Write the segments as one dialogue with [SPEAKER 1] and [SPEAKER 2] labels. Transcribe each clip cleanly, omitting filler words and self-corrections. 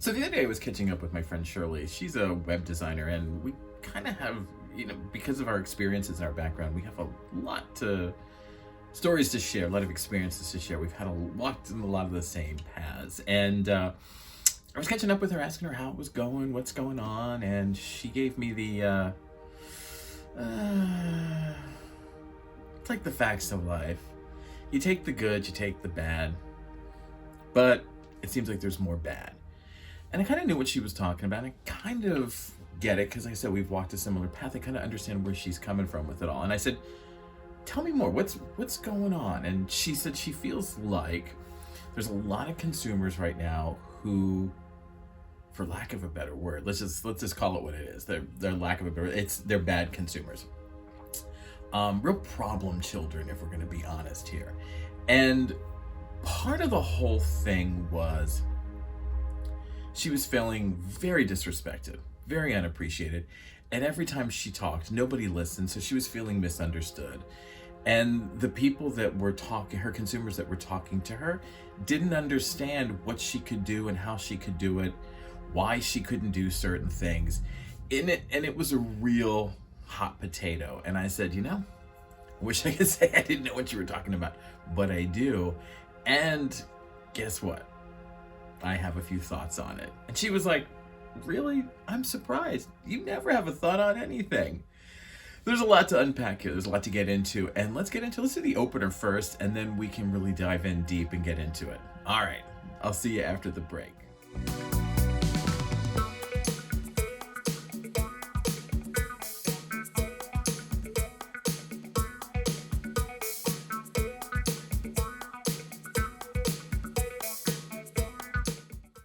[SPEAKER 1] So the other day I was catching up with my friend Shirley. She's a web designer, and we kind of have, because of our experiences and our background, we have a lot to stories to share, a lot of experiences to share. We've had walked in a lot of the same paths, and I was catching up with her, asking her how it was going, what's going on, and she gave me the it's like the facts of life. You take the good, you take the bad, but it seems like there's more bad. And I kind of knew what she was talking about. I kind of get it because, like I said, we've walked a similar path. I kind of understand where she's coming from with it all. And I said, tell me more. What's going on? And she said she feels like there's a lot of consumers right now who, for lack of a better word, let's just call it what it is. They're lack of a better, they're bad consumers. Real problem children, if we're going to be honest here. And part of the whole thing was she was feeling very disrespected, very unappreciated. And every time she talked, nobody listened. So she was feeling misunderstood. And the people that were talking, her consumers that were talking to her, didn't understand what she could do and how she could do it, why she couldn't do certain things in it. And it was a real hot potato. And I said, I wish I could say I didn't know what you were talking about, but I do. And guess what? I have a few thoughts on it. And she was like, really? I'm surprised. You never have a thought on anything. There's a lot to unpack here. There's a lot to get into. And let's do the opener first, and then we can really dive in deep and get into it. All right. I'll see you after the break.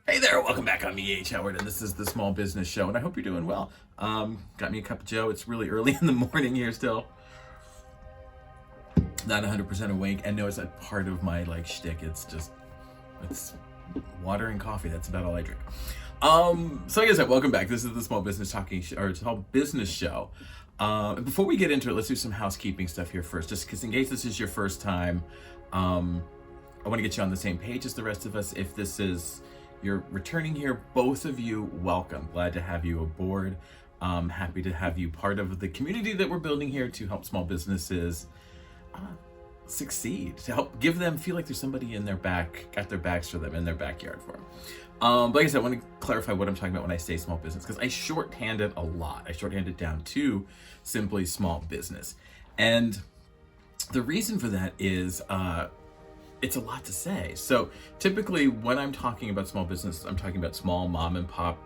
[SPEAKER 1] Hey there, welcome back. I'm E.H. Howard, and this is the Small Business Show, and I hope you're doing well. Got me a cup of Joe. It's really early in the morning here still. Not 100% awake, and no, it's a part of my shtick. It's water and coffee. That's about all I drink. So like I said, welcome back. This is the Small Business Small Business Show. Before we get into it, let's do some housekeeping stuff here first, just because in case this is your first time, I want to get you on the same page as the rest of us. If you're returning here, both of you, welcome. Glad to have you aboard. Happy to have you part of the community that we're building here to help small businesses succeed, to help give them feel like there's somebody in their back, got their backs for them, in their backyard for them. But like I said, I want to clarify what I'm talking about when I say small business, because I shorthand it a lot. I shorthand it down to simply small business. And the reason for that is, it's a lot to say. So typically when I'm talking about small businesses, I'm talking about small mom and pop,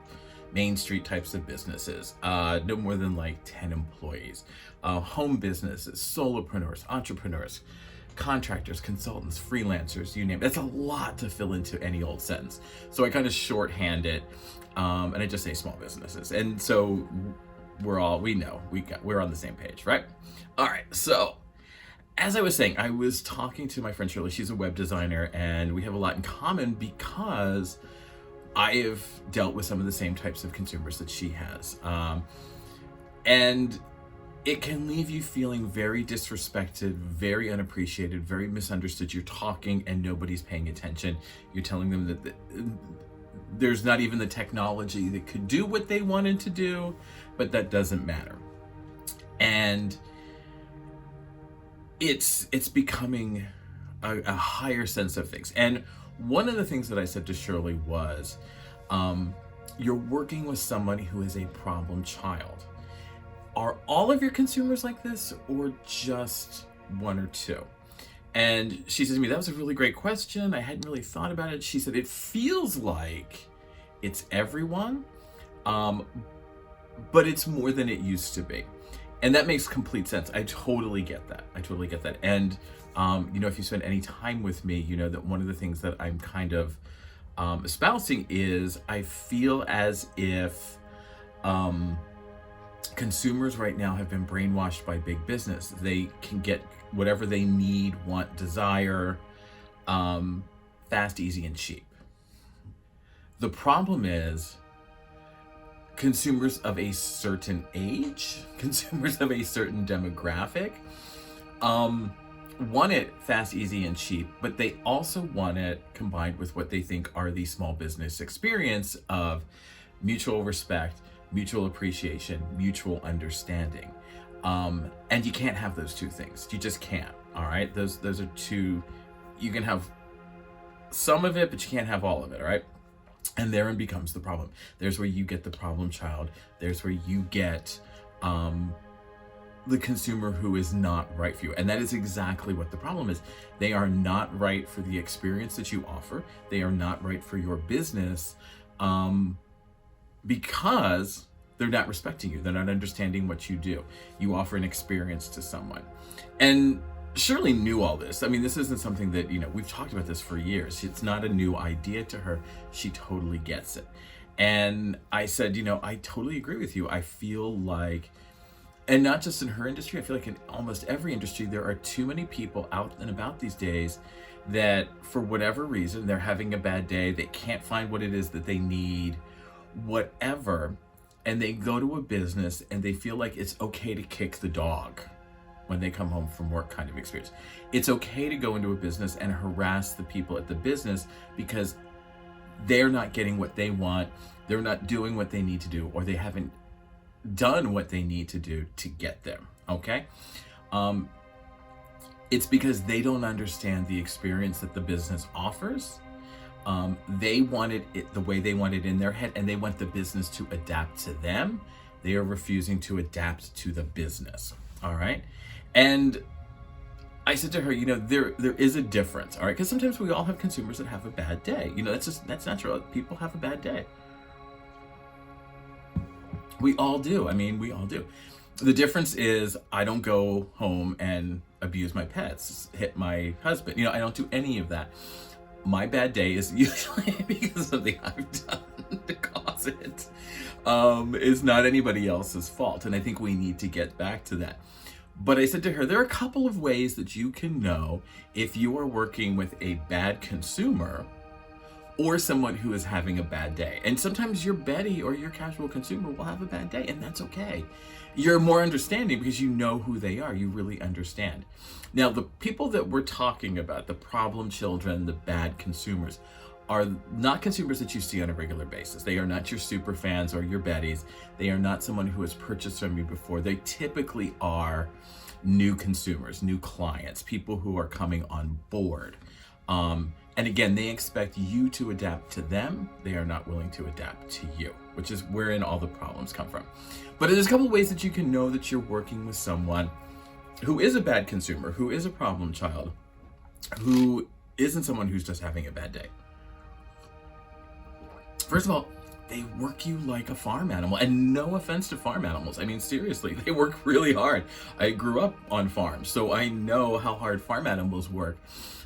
[SPEAKER 1] Main Street types of businesses, no more than 10 employees, home businesses, solopreneurs, entrepreneurs, contractors, consultants, freelancers, you name it. That's a lot to fill into any old sentence. So I kind of shorthand it, and I just say small businesses. And so we're on the same page, right? All right. So as I was saying, I was talking to my friend Shirley. She's a web designer, and we have a lot in common because I have dealt with some of the same types of consumers that she has. And it can leave you feeling very disrespected, very unappreciated, very misunderstood. You're talking and nobody's paying attention. You're telling them that there's not even the technology that could do what they wanted to do, but that doesn't matter. And it's becoming a higher sense of things. And one of the things that I said to Shirley was, you're working with somebody who is a problem child. Are all of your consumers like this, or just one or two? And she says to me, that was a really great question. I hadn't really thought about it. She said, it feels like it's everyone, but it's more than it used to be. And that makes complete sense. I totally get that. And, if you spend any time with me, you know that one of the things that I'm kind of espousing is I feel as if consumers right now have been brainwashed by big business. They can get whatever they need, want, desire, fast, easy, and cheap. The problem is consumers of a certain age, consumers of a certain demographic, want it fast, easy, and cheap, but they also want it combined with what they think are the small business experience of mutual respect, mutual appreciation, mutual understanding. And you can't have those two things. You just can't. All right. Those are two. You can have some of it, but you can't have all of it. All right. And therein becomes the problem. There's where you get the problem child. There's where you get the consumer who is not right for you. And that is exactly what the problem is. They are not right for the experience that you offer. They are not right for your business because they're not respecting you. They're not understanding what you do. You offer an experience to someone. And Shirley knew all this. I mean, this isn't something that, we've talked about this for years. It's not a new idea to her. She totally gets it. And I said, I totally agree with you. I feel like, and not just in her industry, I feel like in almost every industry, there are too many people out and about these days that for whatever reason, they're having a bad day. They can't find what it is that they need, whatever. And they go to a business and they feel like it's okay to kick the dog when they come home from work kind of experience. It's okay to go into a business and harass the people at the business because they're not getting what they want. They're not doing what they need to do, or they haven't done what they need to do to get there. Okay. It's because they don't understand the experience that the business offers. They wanted it the way they want it in their head, and they want the business to adapt to them. They are refusing to adapt to the business. All right. And I said to her, there is a difference. All right. Because sometimes we all have consumers that have a bad day. That's natural. People have a bad day. We all do. We all do. The difference is I don't go home and abuse my pets, hit my husband. I don't do any of that. My bad day is usually because of something I've done to cause it. It's not anybody else's fault. And I think we need to get back to that. But I said to her, there are a couple of ways that you can know if you are working with a bad consumer or someone who is having a bad day. And sometimes your Betty or your casual consumer will have a bad day, and that's okay. You're more understanding because you know who they are. You really understand. Now, the people that we're talking about, the problem children, the bad consumers, are not consumers that you see on a regular basis. They are not your super fans or your Bettys. They are not someone who has purchased from you before. They typically are new consumers, new clients, people who are coming on board. And again, they expect you to adapt to them. They are not willing to adapt to you, which is wherein all the problems come from. But there's a couple of ways that you can know that you're working with someone who is a bad consumer, who is a problem child, who isn't someone who's just having a bad day. First of all, they work you like a farm animal, and no offense to farm animals. Seriously, they work really hard. I grew up on farms, so I know how hard farm animals work.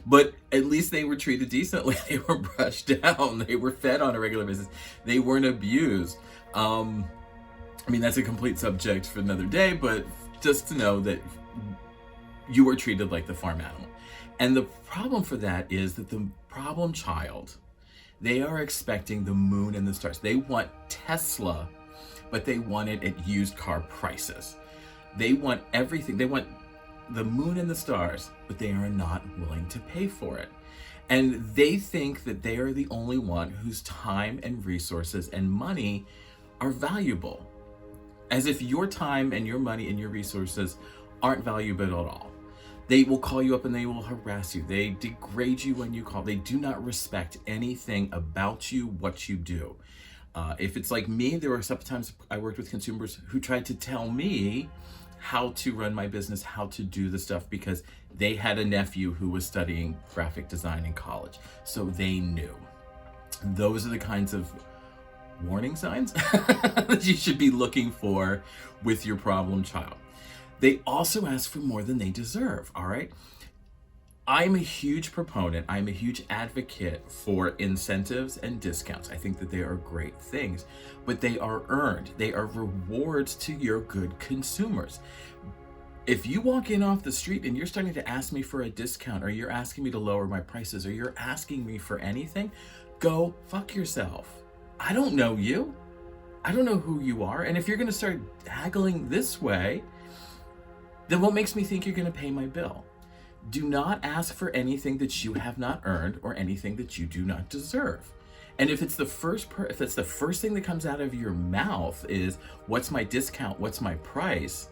[SPEAKER 1] But at least they were treated decently. They were brushed down. They were fed on a regular basis. They weren't abused. That's a complete subject for another day, but just to know that you were treated like the farm animal. And the problem for that is that the problem child, they are expecting the moon and the stars. They want Tesla, but they want it at used car prices. They want everything. They want the moon and the stars, but they are not willing to pay for it. And they think that they are the only one whose time and resources and money are valuable. As if your time and your money and your resources aren't valuable at all. They will call you up and they will harass you. They degrade you when you call. They do not respect anything about you, what you do. If it's like me, there were some times I worked with consumers who tried to tell me how to run my business, how to do the stuff, because they had a nephew who was studying graphic design in college. So they knew. Those are the kinds of warning signs that you should be looking for with your problem child. They also ask for more than they deserve, all right? I'm a huge proponent, I'm a huge advocate for incentives and discounts. I think that they are great things, but they are earned. They are rewards to your good consumers. If you walk in off the street and you're starting to ask me for a discount, or you're asking me to lower my prices, or you're asking me for anything, go fuck yourself. I don't know you. I don't know who you are. And if you're gonna start haggling this way, then what makes me think you're gonna pay my bill? Do not ask for anything that you have not earned or anything that you do not deserve. And if it's the if it's the first thing that comes out of your mouth is, what's my discount, what's my price,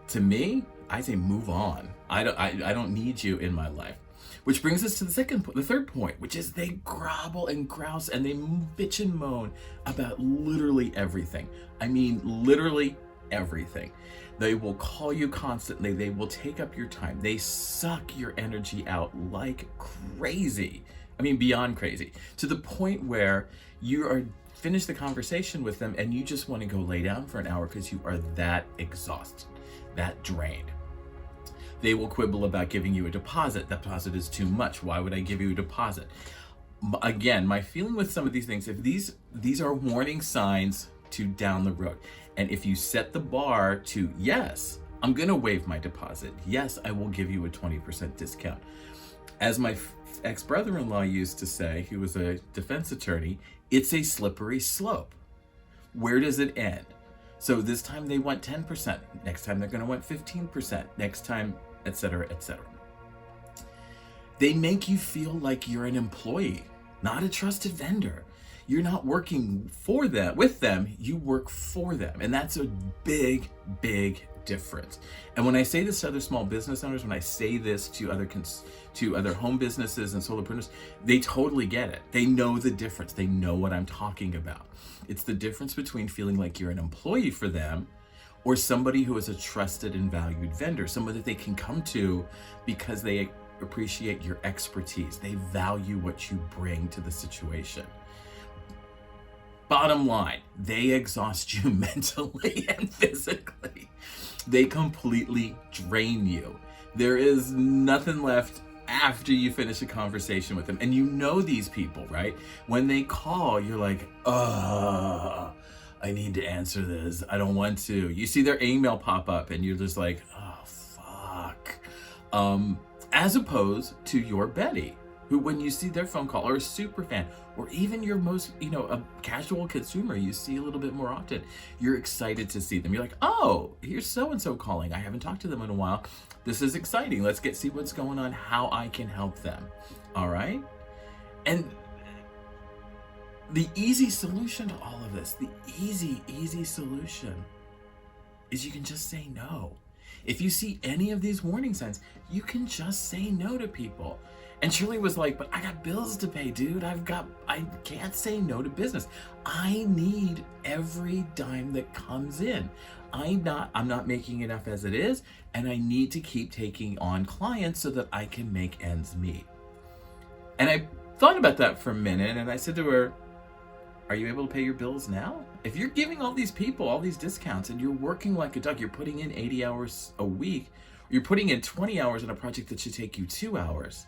[SPEAKER 1] to me, I say move on. I don't need you in my life. Which brings us to the third point, which is they grovel and grouse and they bitch and moan about literally everything. I mean, literally everything. They will call you constantly. They will take up your time. They suck your energy out like crazy. I mean, beyond crazy, to the point where you are finished the conversation with them and you just want to go lay down for an hour because you are that exhausted, that drained. They will quibble about giving you a deposit. That deposit is too much. Why would I give you a deposit? Again, my feeling with some of these things, if these are warning signs to down the road. And if you set the bar to, yes, I'm going to waive my deposit. Yes, I will give you a 20% discount. As my ex-brother-in-law used to say, he was a defense attorney, it's a slippery slope. Where does it end? So this time they want 10%. Next time they're going to want 15%. Next time, etc., etc. They make you feel like you're an employee, not a trusted vendor. You're not working for them, with them, you work for them. And that's a big, big difference. And when I say this to other small business owners, when I say this to other home businesses and solopreneurs, they totally get it. They know the difference. They know what I'm talking about. It's the difference between feeling like you're an employee for them or somebody who is a trusted and valued vendor, someone that they can come to because they appreciate your expertise. They value what you bring to the situation. Bottom line, they exhaust you mentally and physically. They completely drain you. There is nothing left after you finish a conversation with them. And you know these people, right? When they call, you're like, I need to answer this. I don't want to. You see their email pop up and you're just like, oh, fuck. As opposed to your Betty, who when you see their phone call, or a super fan, or even your most, a casual consumer you see a little bit more often, you're excited to see them. You're like, oh, here's so-and-so calling. I haven't talked to them in a while. This is exciting. Let's see what's going on, how I can help them. All right? And the easy solution to all of this, the easy solution is you can just say no. If you see any of these warning signs, you can just say no to people. And Shirley was like, but I got bills to pay, dude. I can't say no to business. I need every dime that comes in. I'm not making enough as it is, and I need to keep taking on clients so that I can make ends meet. And I thought about that for a minute, and I said to her, are you able to pay your bills now? If you're giving all these people all these discounts and you're working like a dog, you're putting in 80 hours a week, or you're putting in 20 hours on a project that should take you 2 hours,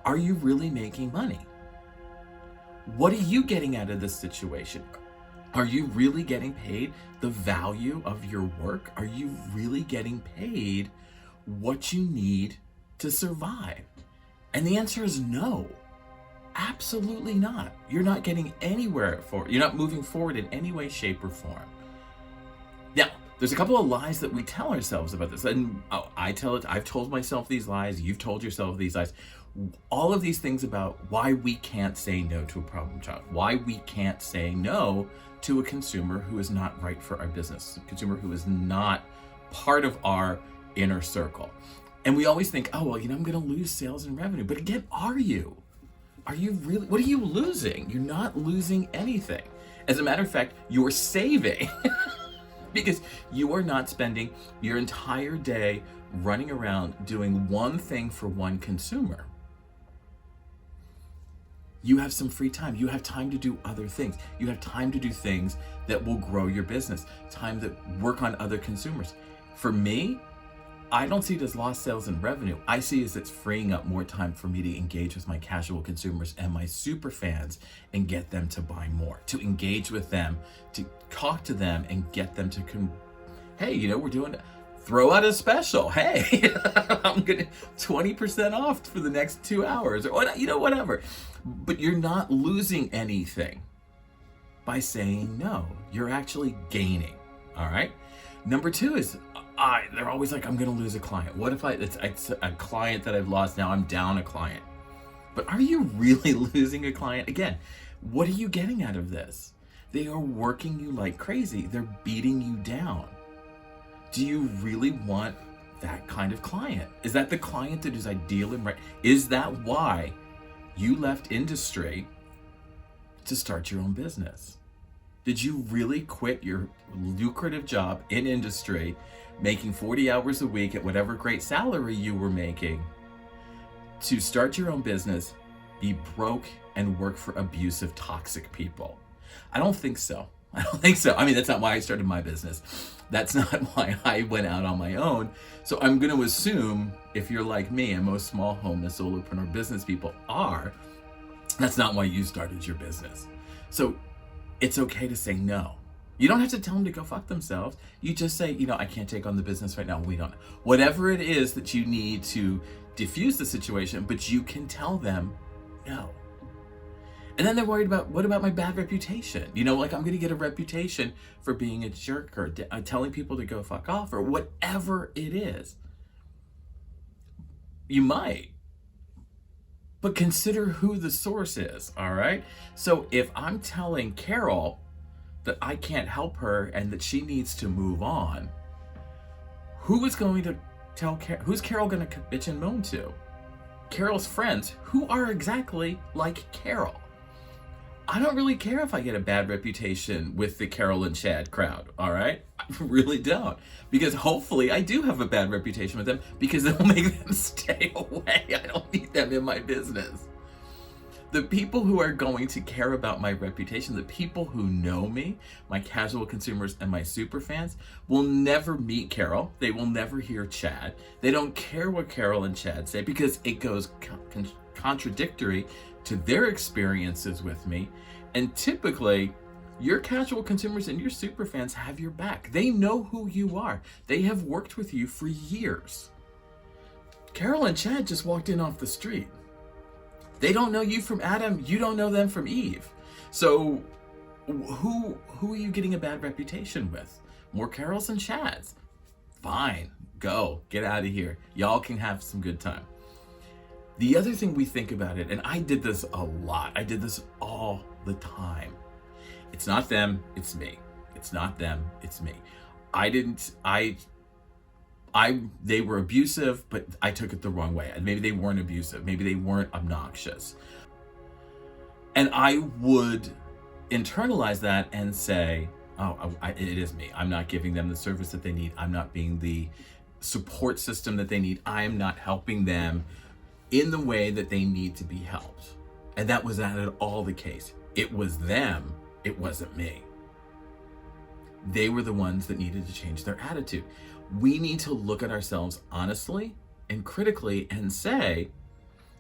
[SPEAKER 1] are you really making money? What are you getting out of this situation? Are you really getting paid the value of your work? Are you really getting paid what you need to survive? And the answer is no. Absolutely not. You're not getting anywhere for it. You're not moving forward in any way, shape, or form. Now, there's a couple of lies that we tell ourselves about this. And I've told myself these lies. You've told yourself these lies. All of these things about why we can't say no to a problem child, why we can't say no to a consumer who is not right for our business, a consumer who is not part of our inner circle. And we always think, oh, well, I'm going to lose sales and revenue. But again, are you? Are you really? What are you losing? You're not losing anything. As a matter of fact, you're saving because you are not spending your entire day running around doing one thing for one consumer. You have some free time. You have time to do other things. You have time to do things that will grow your business, time to work on other consumers. For me, I don't see it as lost sales and revenue. I see it as it's freeing up more time for me to engage with my casual consumers and my super fans and get them to buy more, to engage with them, to talk to them and get them to hey, we're doing throw out a special. Hey, I'm gonna 20% off for the next 2 hours or whatever. But you're not losing anything by saying no. You're actually gaining. All right. Number two is they're always like, I'm going to lose a client. What if it's a client that I've lost, now I'm down a client. But are you really losing a client? Again, what are you getting out of this? They are working you like crazy. They're beating you down. Do you really want that kind of client? Is that the client that is ideal and right? Is that why you left industry to start your own business? Did you really quit your lucrative job in industry, making 40 hours a week at whatever great salary you were making, to start your own business, be broke, and work for abusive, toxic people? I don't think so. I don't think so. I mean, that's not why I started my business. That's not why I went out on my own. So I'm going to assume, if you're like me, and most small home and solopreneur business people are, that's not why you started your business. So it's okay to say no. You don't have to tell them to go fuck themselves. You just say, I can't take on the business right now. We don't. Whatever it is that you need to diffuse the situation, but you can tell them no. And then they're worried about, what about my bad reputation? Like, I'm going to get a reputation for being a jerk or telling people to go fuck off or whatever it is. You might. But consider who the source is, all right? So if I'm telling Carol that I can't help her and that she needs to move on, who is going to tell Carol? Who's Carol going to bitch and moan to? Carol's friends, who are exactly like Carol. I don't really care if I get a bad reputation with the Carol and Chad crowd, all right? I really don't. Because hopefully I do have a bad reputation with them because it'll make them stay away. I don't need them in my business. The people who are going to care about my reputation, the people who know me, my casual consumers and my super fans, will never meet Carol. They will never hear Chad. They don't care what Carol and Chad say because it goes contradictory to their experiences with me. And typically, your casual consumers and your super fans have your back. They know who you are. They have worked with you for years. Carol and Chad just walked in off the street. They don't know you from Adam. You don't know them from Eve. So who are you getting a bad reputation with? More Carols and Chads. Fine, go, get out of here. Y'all can have some good time. The other thing we think about it, and I did this a lot. I did this all the time. It's not them, it's me. It's not them, it's me. They were abusive, but I took it the wrong way. Maybe they weren't abusive. Maybe they weren't obnoxious. And I would internalize that and say, it is me. I'm not giving them the service that they need. I'm not being the support system that they need. I am not helping them in the way that they need to be helped. And that was not at all the case. It was them. It wasn't me. They were the ones that needed to change their attitude. We need to look at ourselves honestly and critically and say,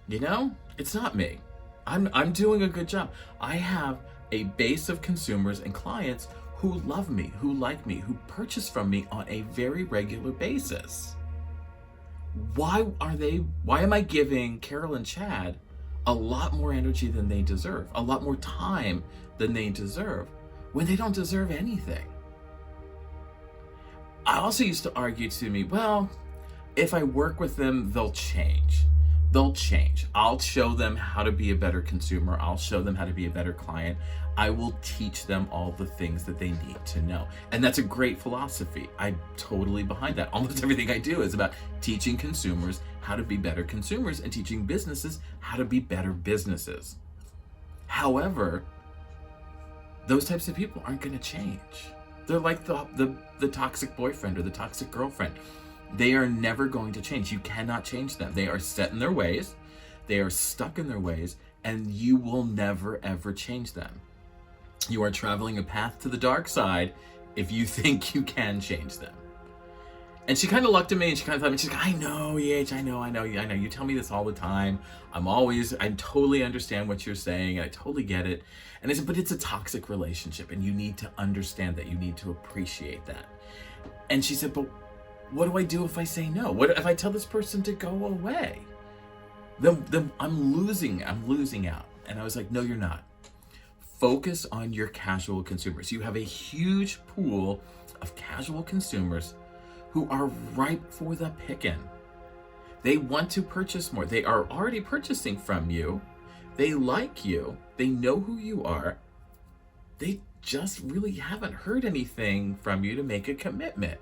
[SPEAKER 1] it's not me. I'm doing a good job. I have a base of consumers and clients who love me, who like me, who purchase from me on a very regular basis. Why am I giving Carol and Chad a lot more energy than they deserve, a lot more time than they deserve, when they don't deserve anything? I also used to argue to me, well, if I work with them, they'll change. They'll change. I'll show them how to be a better consumer. I'll show them how to be a better client. I will teach them all the things that they need to know. And that's a great philosophy. I'm totally behind that. Almost everything I do is about teaching consumers how to be better consumers and teaching businesses how to be better businesses. However, those types of people aren't going to change. They're like the toxic boyfriend or the toxic girlfriend. They are never going to change. You cannot change them. They are set in their ways. They are stuck in their ways, and you will never, ever change them. You are traveling a path to the dark side if you think you can change them. And she kind of looked at me and she kind of thought, she's like, I know, I know. You tell me this all the time. I totally understand what you're saying. And I totally get it. And I said, but it's a toxic relationship and you need to understand that. You need to appreciate that. And she said, but what do I do if I say no? What if I tell this person to go away? Then I'm losing out. And I was like, no, you're not. Focus on your casual consumers. You have a huge pool of casual consumers who are ripe for the picking. They want to purchase more. They are already purchasing from you. They like you. They know who you are. They just really haven't heard anything from you to make a commitment.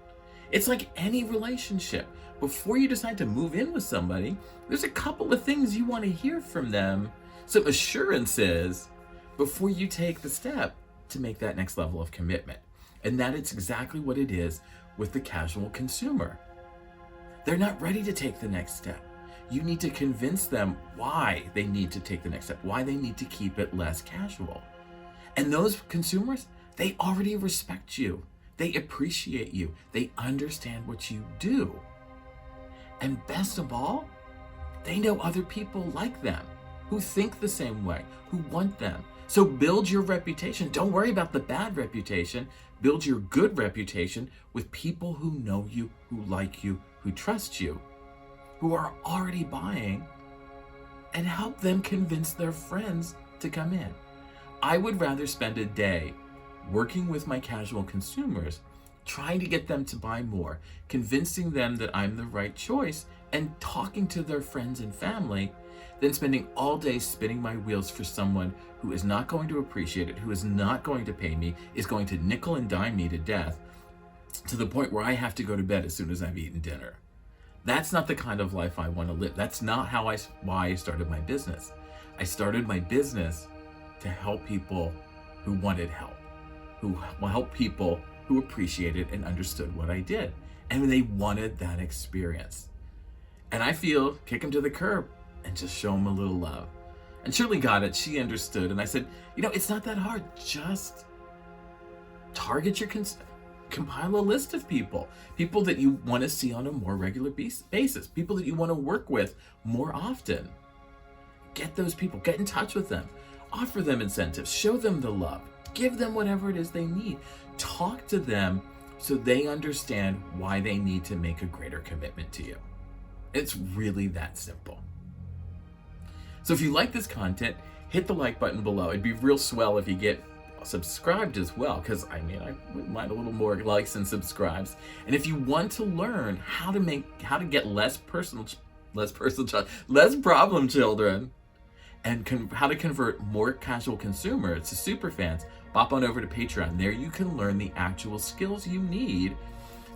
[SPEAKER 1] It's like any relationship. Before you decide to move in with somebody, there's a couple of things you want to hear from them, some assurances, before you take the step to make that next level of commitment. And that is exactly what it is with the casual consumer. They're not ready to take the next step. You need to convince them why they need to take the next step, why they need to keep it less casual. And those consumers, they already respect you. They appreciate you. They understand what you do. And best of all, they know other people like them, who think the same way, who want them. So build your reputation. Don't worry about the bad reputation. Build your good reputation with people who know you, who like you, who trust you, who are already buying, and help them convince their friends to come in. I would rather spend a day working with my casual consumers, trying to get them to buy more, convincing them that I'm the right choice, and talking to their friends and family, than spending all day spinning my wheels for someone who is not going to appreciate it, who is not going to pay me, is going to nickel and dime me to death, to the point where I have to go to bed as soon as I've eaten dinner. That's not the kind of life I want to live. That's not why I started my business. I started my business to help people who wanted help, who help people who appreciated and understood what I did. And they wanted that experience. And I feel, kick them to the curb and just show them a little love. And Shirley got it. She understood. And I said, it's not that hard. Just target your compile a list of people that you want to see on a more regular basis, people that you want to work with more often. Get those people, get in touch with them, offer them incentives, show them the love, give them whatever it is they need. Talk to them so they understand why they need to make a greater commitment to you. It's really that simple. So if you like this content, hit the like button below. It'd be real swell if you get subscribed as well, because I wouldn't mind a little more likes and subscribes. And if you want to learn how to get less problem children, and how to convert more casual consumers to super fans, pop on over to Patreon. There you can learn the actual skills you need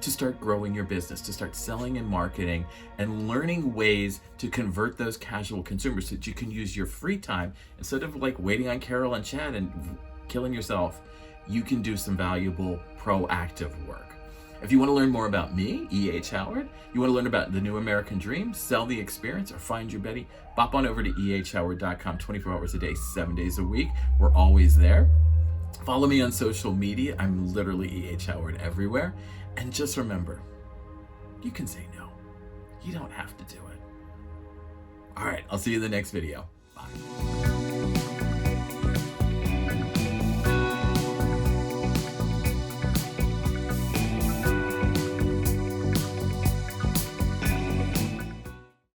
[SPEAKER 1] to start growing your business, to start selling and marketing, and learning ways to convert those casual consumers so that you can use your free time instead of waiting on Carol and Chad and killing yourself. You can do some valuable proactive work. If you want to learn more about me, E.H. Howard, you want to learn about the new American dream, sell the experience, or find your Betty, pop on over to ehhoward.com 24 hours a day, 7 days a week. We're always there. Follow me on social media. I'm literally E.H. Howard everywhere. And just remember, you can say no. You don't have to do it. All right, I'll see you in the next video.